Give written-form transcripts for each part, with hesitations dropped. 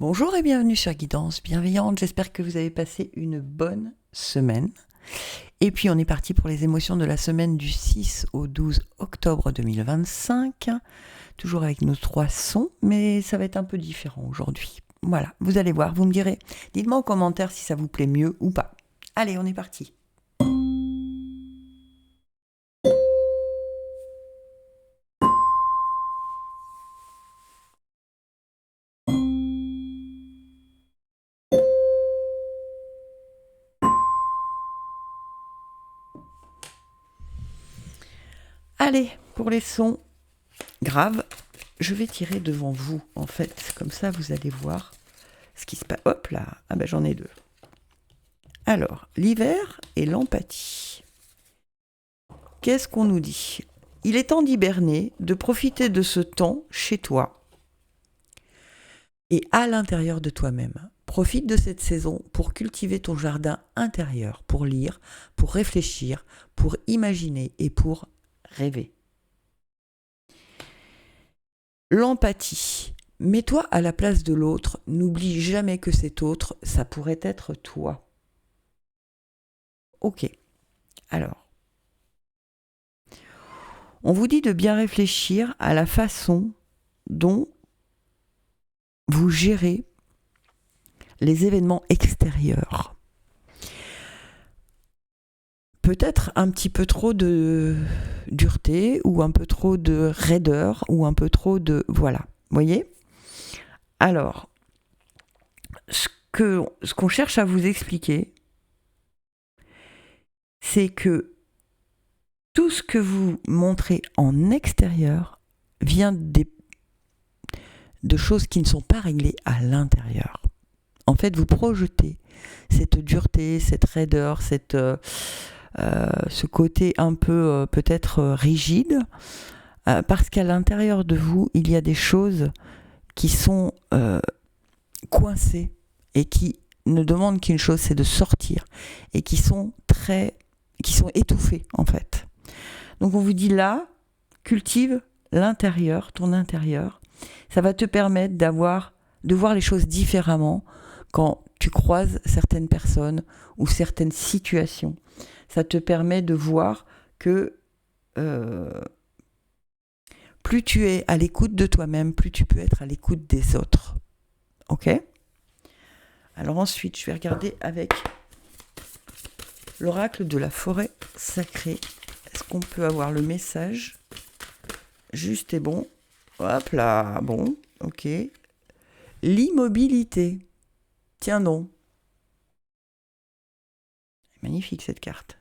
Bonjour et bienvenue sur Guidance Bienveillante. J'espère que vous avez passé une bonne semaine. Et puis on est parti pour les émotions de la semaine du 6 au 12 octobre 2025. Toujours avec nos 3 sons, mais ça va être un peu différent aujourd'hui. Voilà, vous allez voir, vous me direz. Dites-moi en commentaire si ça vous plaît mieux ou pas. Allez, on est parti. Allez, pour les sons graves, je vais tirer devant vous, en fait. Comme ça, vous allez voir ce qui se passe. Hop là, ah ben j'en ai 2. Alors, l'hiver et l'empathie. Qu'est-ce qu'on nous dit ? Il est temps d'hiberner, de profiter de ce temps chez toi et à l'intérieur de toi-même. Profite de cette saison pour cultiver ton jardin intérieur, pour lire, pour réfléchir, pour imaginer et pour rêver. L'empathie. Mets-toi à la place de l'autre, n'oublie jamais que cet autre, ça pourrait être toi. Ok, alors. On vous dit de bien réfléchir à la façon dont vous gérez les événements extérieurs. Peut-être un petit peu trop de dureté ou un peu trop de raideur ou un peu trop de... Voilà, voyez ? Alors, ce qu'on cherche à vous expliquer, c'est que tout ce que vous montrez en extérieur vient de choses qui ne sont pas réglées à l'intérieur. En fait, vous projetez cette dureté, cette raideur, ce côté un peu peut-être rigide, parce qu'à l'intérieur de vous, il y a des choses qui sont coincées et qui ne demandent qu'une chose, c'est de sortir, et qui sont étouffées en fait. Donc on vous dit là, cultive l'intérieur, ton intérieur. Ça va te permettre de voir les choses différemment quand tu croises certaines personnes ou certaines situations. Ça te permet de voir que plus tu es à l'écoute de toi-même, plus tu peux être à l'écoute des autres. Ok ? Alors ensuite, je vais regarder avec l'oracle de la forêt sacrée. Est-ce qu'on peut avoir le message juste et bon? Hop là, bon, ok. L'immobilité. Tiens donc. Magnifique cette carte.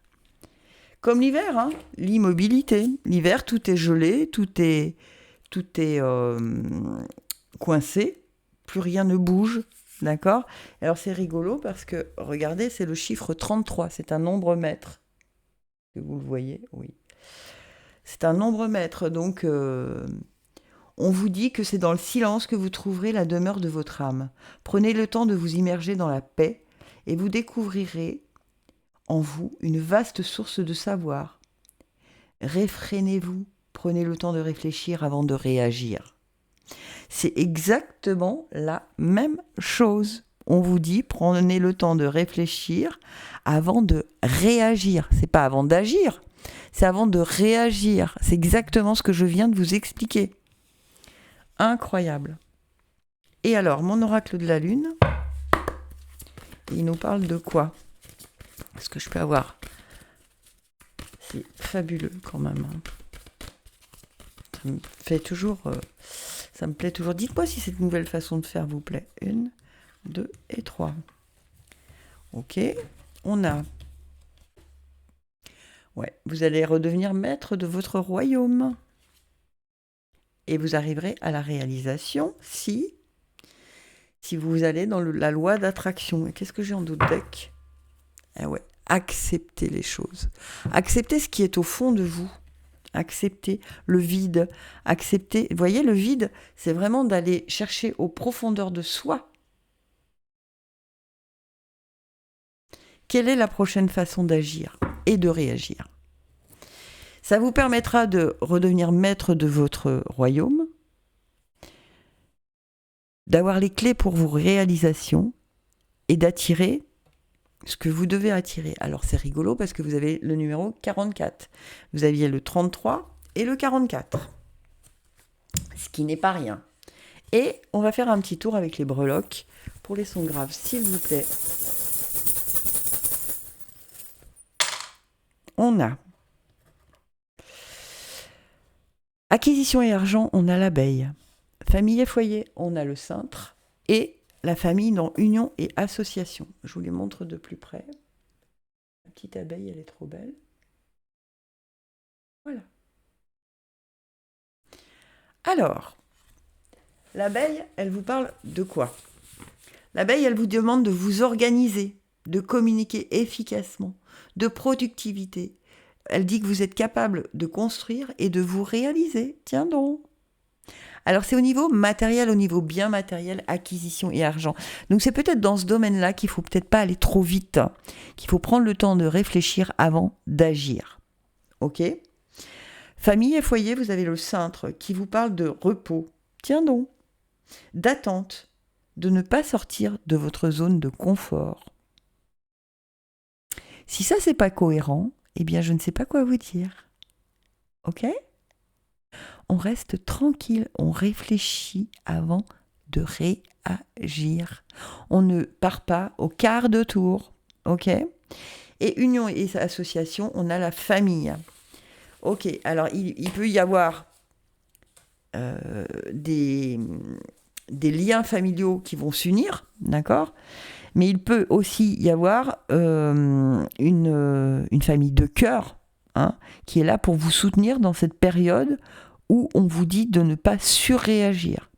Comme l'hiver, hein, l'immobilité. L'hiver, tout est gelé, tout est coincé, plus rien ne bouge, d'accord ? Alors c'est rigolo parce que, regardez, c'est le chiffre 33, c'est un nombre maître. Vous le voyez, oui. C'est un nombre maître, donc on vous dit que c'est dans le silence que vous trouverez la demeure de votre âme. Prenez le temps de vous immerger dans la paix et vous découvrirez en vous une vaste source de savoir. Réfrénez-vous, prenez le temps de réfléchir avant de réagir. C'est exactement la même chose. On vous dit, prenez le temps de réfléchir avant de réagir. C'est pas avant d'agir, c'est avant de réagir. C'est exactement ce que je viens de vous expliquer. Incroyable. Et alors, mon oracle de la lune, il nous parle de quoi ? Est-ce que je peux avoir ? C'est fabuleux quand même. Ça me plaît toujours. Dites-moi si cette nouvelle façon de faire vous plaît. 1, 2 et 3. Ok. On a... Ouais, vous allez redevenir maître de votre royaume. Et vous arriverez à la réalisation si vous allez dans la loi d'attraction. Et qu'est-ce que j'ai en d'autres deck ? Ah ouais, acceptez les choses. Acceptez ce qui est au fond de vous. Acceptez le vide. Acceptez, vous voyez, le vide, c'est vraiment d'aller chercher aux profondeurs de soi. Quelle est la prochaine façon d'agir et de réagir ? Ça vous permettra de redevenir maître de votre royaume d'avoir les clés pour vos réalisations et d'attirer ce que vous devez attirer. Alors c'est rigolo parce que vous avez le numéro 44. Vous aviez le 33 et le 44. Ce qui n'est pas rien. Et on va faire un petit tour avec les breloques pour les sons graves, s'il vous plaît. On a acquisition et argent, on a l'abeille. Famille et foyer, on a le cintre. Et la famille dans union et association. Je vous les montre de plus près. La petite abeille, elle est trop belle. Voilà. Alors, l'abeille, elle vous parle de quoi? L'abeille, elle vous demande de vous organiser, de communiquer efficacement, de productivité. Elle dit que vous êtes capable de construire et de vous réaliser. Tiens donc. Alors c'est au niveau matériel, au niveau bien matériel, acquisition et argent. Donc c'est peut-être dans ce domaine-là qu'il ne faut peut-être pas aller trop vite, hein, qu'il faut prendre le temps de réfléchir avant d'agir. Ok ? Famille et foyer, vous avez le cintre qui vous parle de repos. Tiens donc. D'attente, de ne pas sortir de votre zone de confort. Si ça, c'est pas cohérent, eh bien, je ne sais pas quoi vous dire. Ok ? On reste tranquille, on réfléchit avant de réagir. On ne part pas au quart de tour. Ok ? Et union et association, on a la famille. Ok, alors il peut y avoir des liens familiaux qui vont s'unir, d'accord ? Mais il peut aussi y avoir une famille de cœur, hein, qui est là pour vous soutenir dans cette période où on vous dit de ne pas surréagir.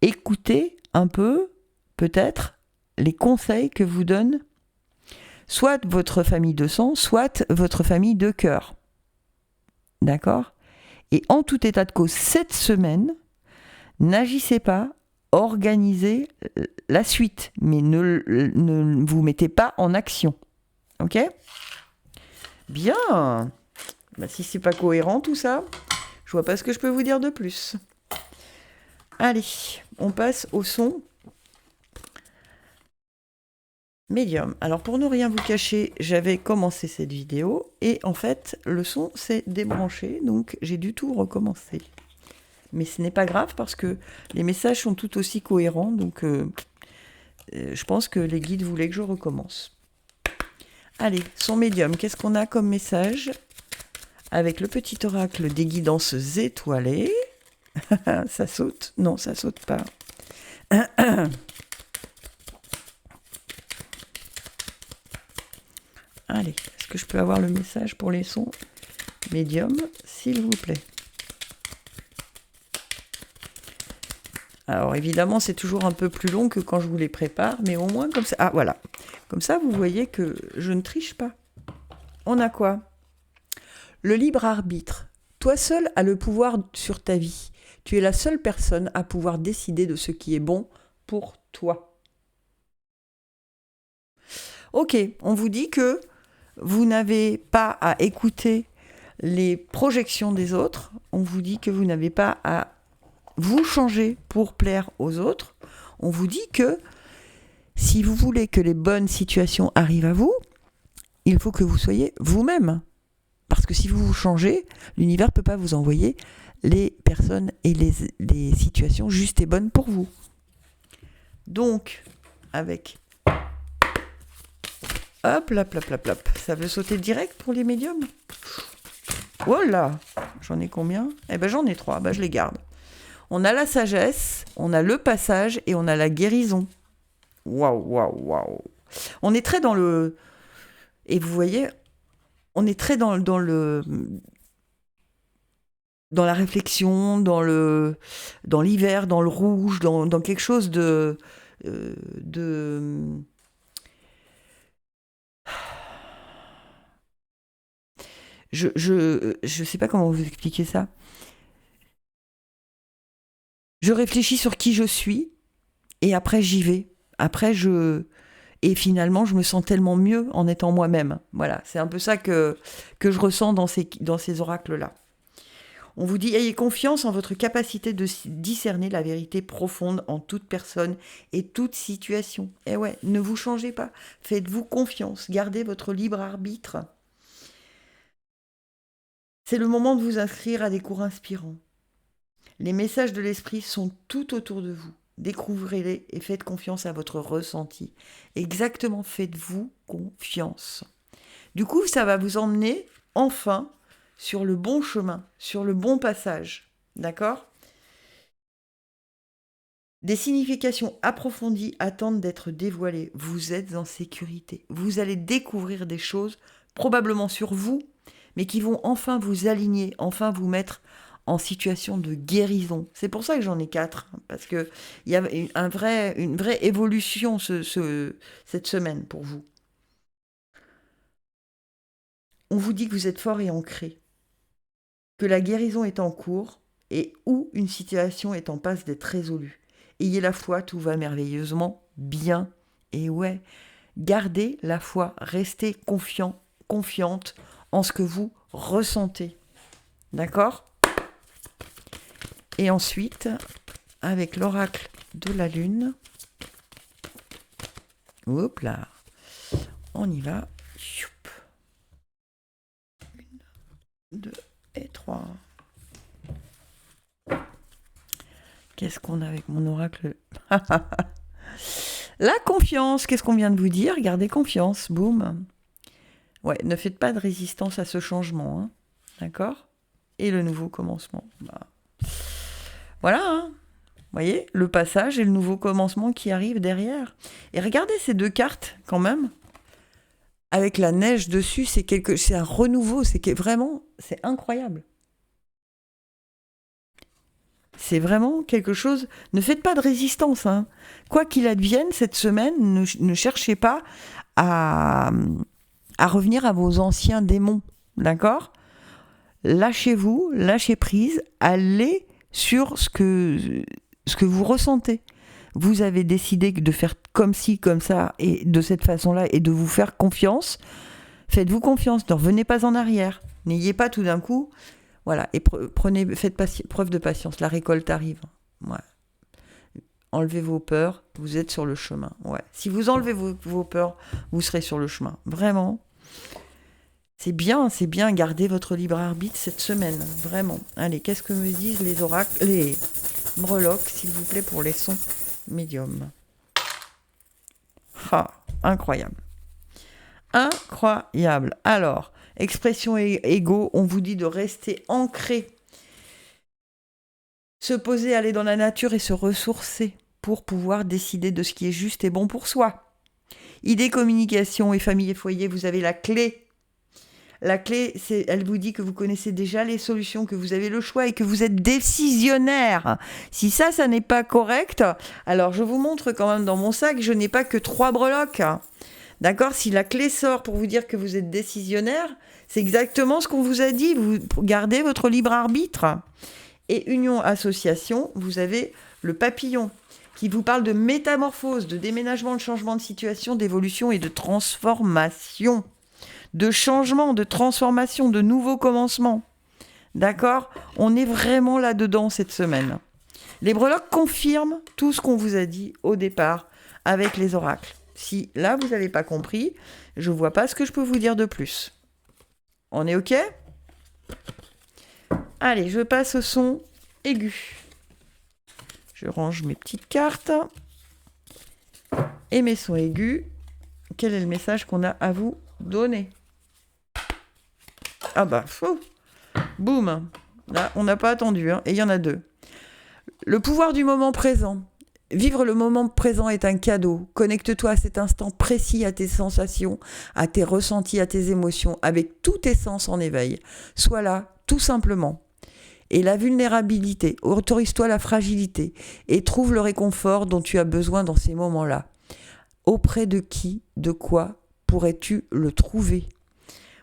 Écoutez un peu, peut-être, les conseils que vous donne soit votre famille de sang, soit votre famille de cœur. D'accord ? Et en tout état de cause, cette semaine, n'agissez pas, organisez la suite, mais ne vous mettez pas en action. Ok ? Bien. Bah, si c'est pas cohérent tout ça, je vois pas ce que je peux vous dire de plus. Allez, on passe au son médium. Alors pour ne rien vous cacher, j'avais commencé cette vidéo et en fait le son s'est débranché, donc j'ai du tout recommencer. Mais ce n'est pas grave parce que les messages sont tout aussi cohérents, donc je pense que les guides voulaient que je recommence. Allez, son médium, qu'est-ce qu'on a comme message? Avec le petit oracle des guidances étoilées. Ça saute? Non, ça saute pas. Allez, est-ce que je peux avoir le message pour les sons médium, s'il vous plaît? Alors évidemment, c'est toujours un peu plus long que quand je vous les prépare, mais au moins comme ça... Ah voilà, comme ça vous voyez que je ne triche pas. On a quoi? Le libre arbitre. Toi seul as le pouvoir sur ta vie. Tu es la seule personne à pouvoir décider de ce qui est bon pour toi. Ok, on vous dit que vous n'avez pas à écouter les projections des autres. On vous dit que vous n'avez pas à vous changer pour plaire aux autres. On vous dit que si vous voulez que les bonnes situations arrivent à vous, il faut que vous soyez vous-même. Parce que si vous vous changez, l'univers ne peut pas vous envoyer les personnes et les situations justes et bonnes pour vous. Donc, avec... Hop, hop, hop, hop, hop. Ça veut sauter direct pour les médiums? Oh là! J'en ai combien? Eh ben j'en ai 3, ben je les garde. On a la sagesse, on a le passage et on a la guérison. Waouh, waouh, waouh. On est très dans le... Et vous voyez, on est très dans la réflexion, dans l'hiver, dans le rouge, dans quelque chose de je sais pas comment vous expliquer ça. Je réfléchis sur qui je suis et après j'y vais. Et finalement, je me sens tellement mieux en étant moi-même. Voilà, c'est un peu ça que je ressens dans ces oracles-là. On vous dit, ayez confiance en votre capacité de discerner la vérité profonde en toute personne et toute situation. Et ouais, ne vous changez pas. Faites-vous confiance. Gardez votre libre arbitre. C'est le moment de vous inscrire à des cours inspirants. Les messages de l'esprit sont tout autour de vous. Découvrez-les et faites confiance à votre ressenti. Exactement, faites-vous confiance. Du coup, ça va vous emmener, enfin, sur le bon chemin, sur le bon passage. D'accord ? Des significations approfondies attendent d'être dévoilées. Vous êtes en sécurité. Vous allez découvrir des choses, probablement sur vous, mais qui vont enfin vous aligner, enfin vous mettre en situation de guérison. C'est pour ça que j'en ai 4, parce qu'il y a une vraie évolution cette semaine pour vous. On vous dit que vous êtes fort et ancré, que la guérison est en cours et où une situation est en passe d'être résolue. Ayez la foi, tout va merveilleusement bien. Et ouais, gardez la foi, restez confiante en ce que vous ressentez. D'accord ? Et ensuite, avec l'oracle de la lune, hop là, on y va. 1, 2 et 3. Qu'est-ce qu'on a avec mon oracle ? La confiance, qu'est-ce qu'on vient de vous dire ? Gardez confiance, boum. Ouais, ne faites pas de résistance à ce changement, hein. D'accord ? Et le nouveau commencement. Voilà, hein. Vous voyez, le passage et le nouveau commencement qui arrive derrière. Et regardez ces 2 cartes, quand même. Avec la neige dessus, c'est un renouveau, c'est incroyable. C'est vraiment quelque chose... Ne faites pas de résistance, hein. Quoi qu'il advienne, cette semaine, ne cherchez pas à revenir à vos anciens démons, d'accord ? Lâchez-vous, lâchez prise, allez sur ce que vous ressentez. Vous avez décidé de faire comme ci, comme ça, et de cette façon-là, et de vous faire confiance. Faites-vous confiance, ne revenez pas en arrière. N'ayez pas tout d'un coup... Voilà, et faites preuve de patience, la récolte arrive. Ouais. Enlevez vos peurs, vous êtes sur le chemin. Ouais. Si vous enlevez vos peurs, vous serez sur le chemin. Vraiment. C'est bien, gardez votre libre arbitre cette semaine. Vraiment. Allez, qu'est-ce que me disent les oracles, les breloques, s'il vous plaît, pour les sons médiums. Ah, incroyable. Incroyable. Alors, expression égo, on vous dit de rester ancré, se poser, aller dans la nature et se ressourcer pour pouvoir décider de ce qui est juste et bon pour soi. Idée, communication et famille et foyer, vous avez la clé. La clé, elle vous dit que vous connaissez déjà les solutions, que vous avez le choix et que vous êtes décisionnaire. Si ça n'est pas correct, alors je vous montre quand même dans mon sac, je n'ai pas que 3 breloques. D'accord ? Si la clé sort pour vous dire que vous êtes décisionnaire, c'est exactement ce qu'on vous a dit. Vous gardez votre libre arbitre. Et union association, vous avez le papillon qui vous parle de métamorphose, de déménagement, de changement de situation, d'évolution et de transformation. De changement, de transformation, de nouveaux commencements. D'accord ? On est vraiment là-dedans cette semaine. Les breloques confirment tout ce qu'on vous a dit au départ avec les oracles. Si là, vous n'avez pas compris, je ne vois pas ce que je peux vous dire de plus. On est OK ? Allez, je passe au son aigu. Je range mes petites cartes et mes sons aigus. Quel est le message qu'on a à vous donner ? Ah bah, fou. Boum. Là, on n'a pas attendu, hein. Et il y en a 2. Le pouvoir du moment présent. Vivre le moment présent est un cadeau. Connecte-toi à cet instant précis, à tes sensations, à tes ressentis, à tes émotions, avec tous tes sens en éveil. Sois là, tout simplement. Et la vulnérabilité, autorise-toi la fragilité et trouve le réconfort dont tu as besoin dans ces moments-là. Auprès de qui, de quoi pourrais-tu le trouver ?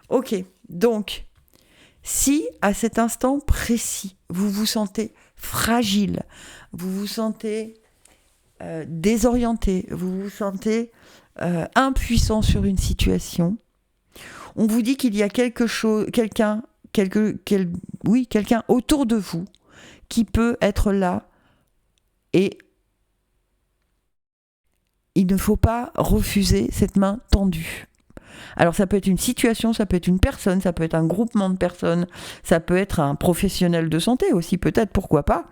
Ok, donc, si à cet instant précis, vous vous sentez fragile, vous vous sentez désorienté, vous vous sentez impuissant sur une situation, on vous dit qu'il y a quelqu'un quelqu'un autour de vous qui peut être là, et il ne faut pas refuser cette main tendue. Alors ça peut être une situation, ça peut être une personne, ça peut être un groupement de personnes, ça peut être un professionnel de santé aussi, peut-être, pourquoi pas.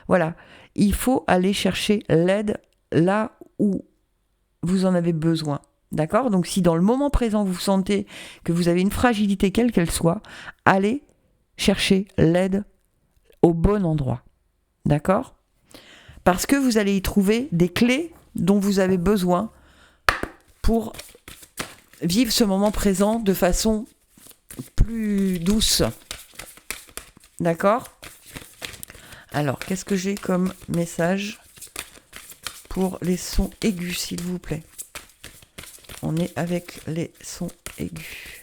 Voilà, il faut aller chercher l'aide là où vous en avez besoin. D'accord ? Donc si dans le moment présent vous sentez que vous avez une fragilité quelle qu'elle soit, allez chercher l'aide au bon endroit. D'accord ? Parce que vous allez y trouver des clés dont vous avez besoin pour vivre ce moment présent de façon plus douce. D'accord ? Alors, qu'est-ce que j'ai comme message pour les sons aigus, s'il vous plaît ? On est avec les sons aigus.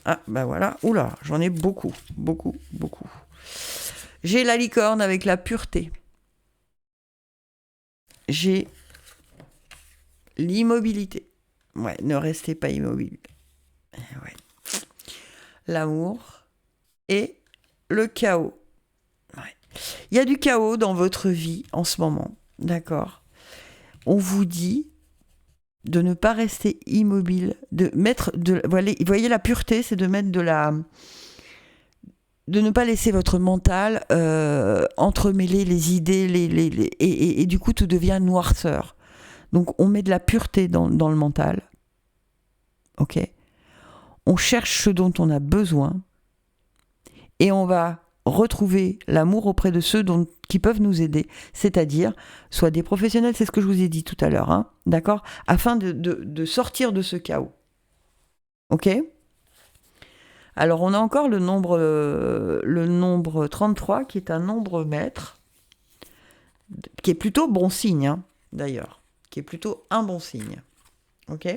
Ah, bah voilà. Oula, j'en ai beaucoup. J'ai la licorne avec la pureté. J'ai l'immobilité. Ouais, ne restez pas immobile. Ouais. L'amour et le chaos. Ouais. Il y a du chaos dans votre vie en ce moment, d'accord ? On vous dit de ne pas rester immobile, de mettre de... Vous voyez, la pureté, c'est de mettre de ne pas laisser votre mental entremêler les idées, et du coup, tout devient noirceur. Donc, on met de la pureté dans le mental. Ok ? On cherche ce dont on a besoin et on va retrouver l'amour auprès de ceux qui peuvent nous aider, c'est-à-dire soit des professionnels, c'est ce que je vous ai dit tout à l'heure, hein, d'accord ? Afin de sortir de ce chaos. Ok ? Alors, on a encore le nombre 33, qui est un nombre maître, qui est plutôt bon signe, hein, d'ailleurs, qui est plutôt un bon signe. Ok ?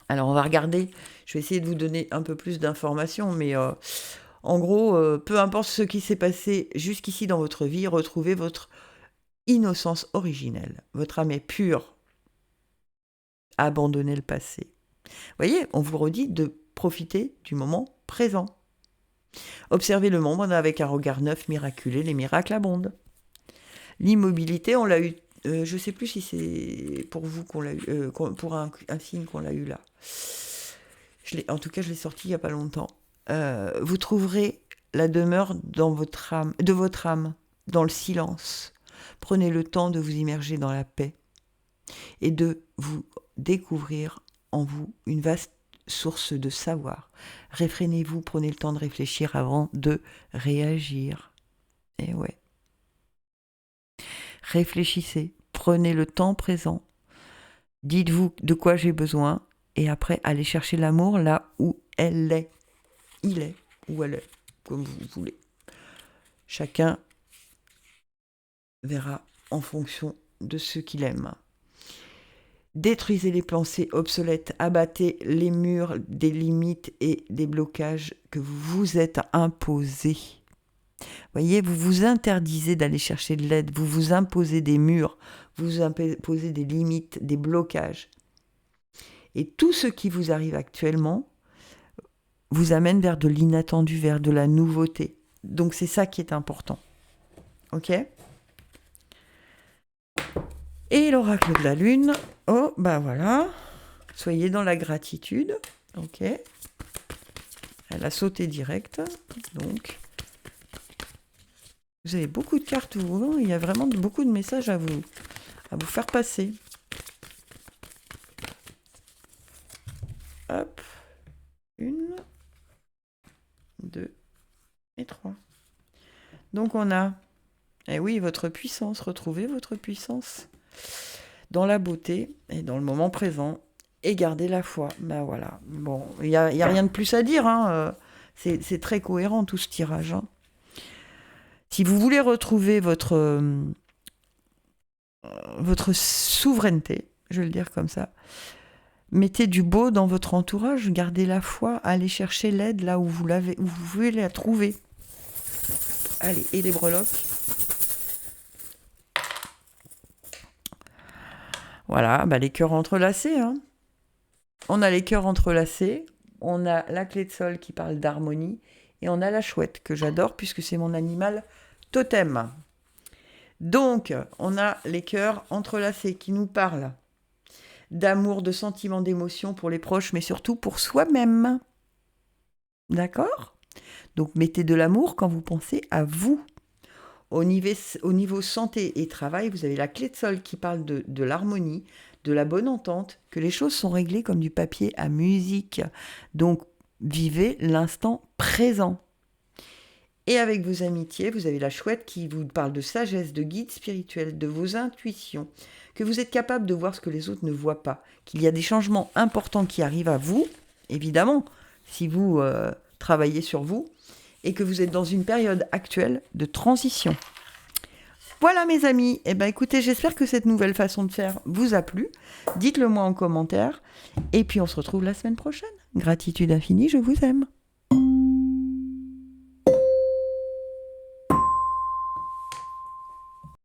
Alors, on va regarder, je vais essayer de vous donner un peu plus d'informations, mais en gros, peu importe ce qui s'est passé jusqu'ici dans votre vie, retrouvez votre innocence originelle. Votre âme est pure. Abandonnez le passé. Vous voyez, on vous redit de profiter du moment présent. Observez le monde avec un regard neuf, miraculé, les miracles abondent. L'immobilité, on l'a eu, je ne sais plus si c'est pour vous qu'on l'a eu, pour un signe qu'on l'a eu là. En tout cas, je l'ai sorti il n'y a pas longtemps. Vous trouverez la demeure de votre âme, dans le silence. Prenez le temps de vous immerger dans la paix et de vous découvrir en vous une vaste source de savoir. Réfrénez-vous, prenez le temps de réfléchir avant de réagir. Et ouais. Réfléchissez, prenez le temps présent, dites-vous de quoi j'ai besoin, et après, allez chercher l'amour là où elle est. Il est ou elle est, comme vous voulez. Chacun verra en fonction de ce qu'il aime. Détruisez les pensées obsolètes, abattez les murs des limites et des blocages que vous vous êtes imposés. Voyez, vous vous interdisez d'aller chercher de l'aide, vous vous imposez des murs, vous imposez des limites, des blocages. Et tout ce qui vous arrive actuellement vous amène vers de l'inattendu, vers de la nouveauté. Donc c'est ça qui est important. Ok ? Et l'oracle de la lune, oh, bah voilà, soyez dans la gratitude. Ok ? Elle a sauté direct, donc... Vous avez beaucoup de cartes, vous. Il y a vraiment beaucoup de messages à vous faire passer. Hop. 1, 2 et 3. Donc on a, eh oui, votre puissance. Retrouvez votre puissance dans la beauté et dans le moment présent. Et gardez la foi. Ben voilà. Bon, il n'y a rien de plus à dire. Hein. C'est très cohérent tout ce tirage. Hein. Si vous voulez retrouver votre souveraineté, je vais le dire comme ça, mettez du beau dans votre entourage, gardez la foi, allez chercher l'aide là où vous pouvez la trouver. Allez, et les breloques. Voilà, bah les cœurs entrelacés. Hein. On a les cœurs entrelacés. On a la clé de sol qui parle d'harmonie. Et on a la chouette que j'adore puisque c'est mon animal totem. Donc, on a les cœurs entrelacés qui nous parlent d'amour, de sentiments, d'émotion pour les proches, mais surtout pour soi-même. D'accord ? Donc, mettez de l'amour quand vous pensez à vous. Au niveau santé et travail, vous avez la clé de sol qui parle de l'harmonie, de la bonne entente, que les choses sont réglées comme du papier à musique. Donc, vivez l'instant présent. Et avec vos amitiés, vous avez la chouette qui vous parle de sagesse, de guide spirituel, de vos intuitions, que vous êtes capable de voir ce que les autres ne voient pas, qu'il y a des changements importants qui arrivent à vous, évidemment, si vous travaillez sur vous, et que vous êtes dans une période actuelle de transition. Voilà mes amis, eh ben, écoutez, j'espère que cette nouvelle façon de faire vous a plu. Dites-le moi en commentaire, et puis on se retrouve la semaine prochaine. Gratitude infinie, je vous aime.